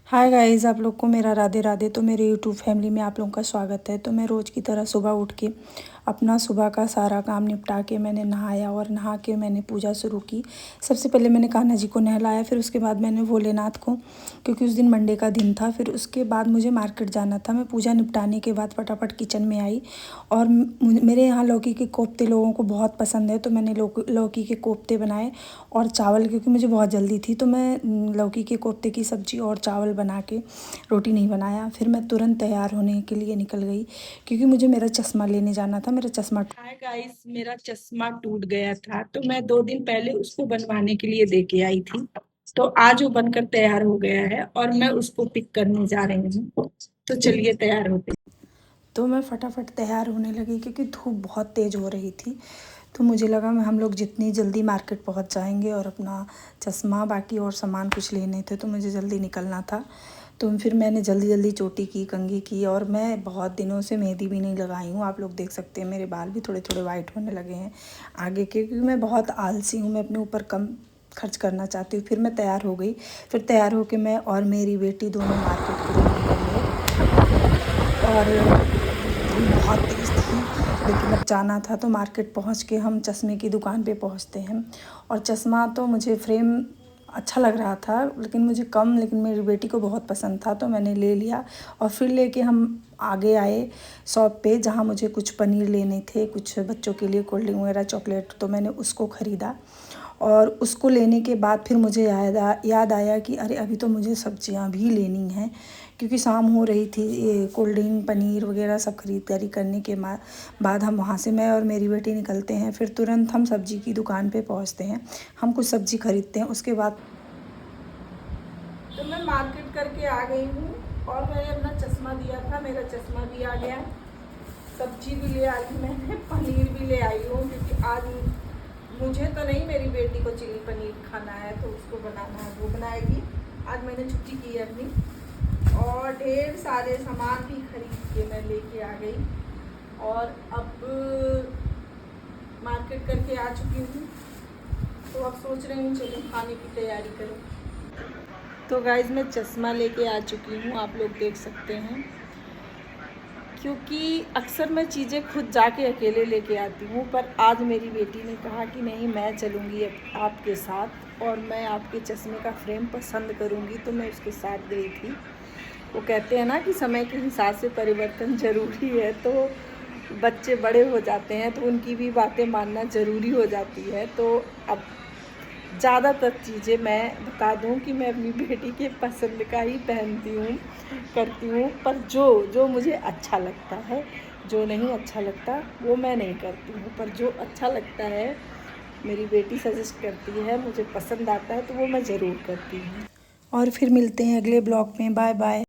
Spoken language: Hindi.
हाय गाइस, आप लोग को मेरा राधे राधे। तो मेरे यूट्यूब फैमिली में आप लोगों का स्वागत है। तो मैं रोज़ की तरह सुबह उठ के अपना सुबह का सारा काम निपटा के मैंने नहाया और नहा के मैंने पूजा शुरू की। सबसे पहले मैंने कान्हा जी को नहलाया, फिर उसके बाद मैंने भोलेनाथ को, क्योंकि उस दिन मंडे का दिन था। फिर उसके बाद मुझे मार्केट जाना था। मैं पूजा निपटाने के बाद फटाफट किचन में आई और मेरे यहाँ लौकी के कोफ्ते लोगों को बहुत पसंद है, तो मैंने लौकी के कोफ्ते बनाए और चावल, क्योंकि मुझे बहुत जल्दी थी तो मैं लौकी के कोफ्ते की सब्ज़ी और चावल बना के रोटी नहीं बनाया। फिर मैं तुरंत तैयार होने के लिए निकल गई, क्योंकि मुझे मेरा चश्मा लेने जाना था। मेरा चश्मा, हाय गाइस, मेरा चश्मा टूट गया था तो मैं 2 दिन पहले उसको बनवाने के लिए दे के आई थी। तो आज वो बनकर तैयार हो गया है और मैं उसको पिक करने जा रही हूँ। तो चलिए तैयार होते। तो मैं फटाफट तैयार होने लगी, क्योंकि धूप बहुत तेज़ हो रही थी। तो मुझे लगा मैं हम लोग जितनी जल्दी मार्केट पहुंच जाएंगे, और अपना चश्मा बाकी और सामान कुछ लेने थे तो मुझे जल्दी निकलना था। तो फिर मैंने जल्दी जल्दी चोटी की, कंघी की, और मैं बहुत दिनों से मेहंदी भी नहीं लगाई हूँ। आप लोग देख सकते हैं मेरे बाल भी थोड़े थोड़े वाइट होने लगे हैं आगे के, क्योंकि मैं बहुत आलसी हूँ। मैं अपने ऊपर कम खर्च करना चाहती हूँ। फिर मैं तैयार हो गई। फिर तैयार होकर मैं और मेरी बेटी दोनों मार्केट के लिए निकल गए। और धूप बहुत तेज़ थी, लेकिन अब जाना था तो मार्केट पहुंच के हम चश्मे की दुकान पे पहुंचते हैं। और चश्मा तो मुझे फ्रेम अच्छा लग रहा था, लेकिन मुझे कम, लेकिन मेरी बेटी को बहुत पसंद था तो मैंने ले लिया। और फिर लेके हम आगे आए शॉप पे, जहाँ मुझे कुछ पनीर लेने थे, कुछ बच्चों के लिए कोल्ड ड्रिंक वगैरह, चॉकलेट, तो मैंने उसको ख़रीदा। और उसको लेने के बाद फिर मुझे याद आया कि अरे अभी तो मुझे सब्जियां भी लेनी हैं, क्योंकि शाम हो रही थी। ये कोल्ड ड्रिंक, पनीर वगैरह सब खरीदारी करने के बाद हम वहाँ से, मैं और मेरी बेटी निकलते हैं। फिर तुरंत हम सब्ज़ी की दुकान पे पहुँचते हैं। हम कुछ सब्ज़ी खरीदते हैं, उसके बाद तो मैं मार्केट करके आ गई हूँ। और मैंने अपना चश्मा दिया था, मेरा चश्मा भी आ गया। सब्जी भी ले आई हूँ, मैंने पनीर भी ले आई हूँ, क्योंकि आज मुझे तो नहीं, मेरी बेटी को चिली पनीर खाना है तो उसको बनाना है, वो बनाएगी। आज मैंने छुट्टी की है अपनी। और ढेर सारे सामान भी खरीद के मैं लेके आ गई। और अब मार्केट करके आ चुकी हूँ, तो अब सोच रही हूँ चलो खाने की तैयारी करूँ। तो गाइज मैं चश्मा लेके आ चुकी हूँ, आप लोग देख सकते हैं। क्योंकि अक्सर मैं चीज़ें खुद जाके अकेले लेके आती हूँ, पर आज मेरी बेटी ने कहा कि नहीं, मैं चलूँगी आपके साथ और मैं आपके चश्मे का फ्रेम पसंद करूँगी, तो मैं उसके साथ गई थी। वो कहते हैं ना कि समय के हिसाब से परिवर्तन ज़रूरी है। तो बच्चे बड़े हो जाते हैं तो उनकी भी बातें मानना ज़रूरी हो जाती है। तो अब ज़्यादातर चीज़ें मैं बता दूं कि मैं अपनी बेटी के पसंद का ही पहनती हूँ, करती हूँ। पर जो मुझे अच्छा लगता है, जो नहीं अच्छा लगता वो मैं नहीं करती हूँ। पर जो अच्छा लगता है, मेरी बेटी सजेस्ट करती है, मुझे पसंद आता है, तो वो मैं ज़रूर करती हूँ। और फिर मिलते हैं अगले ब्लॉग में। Bye bye.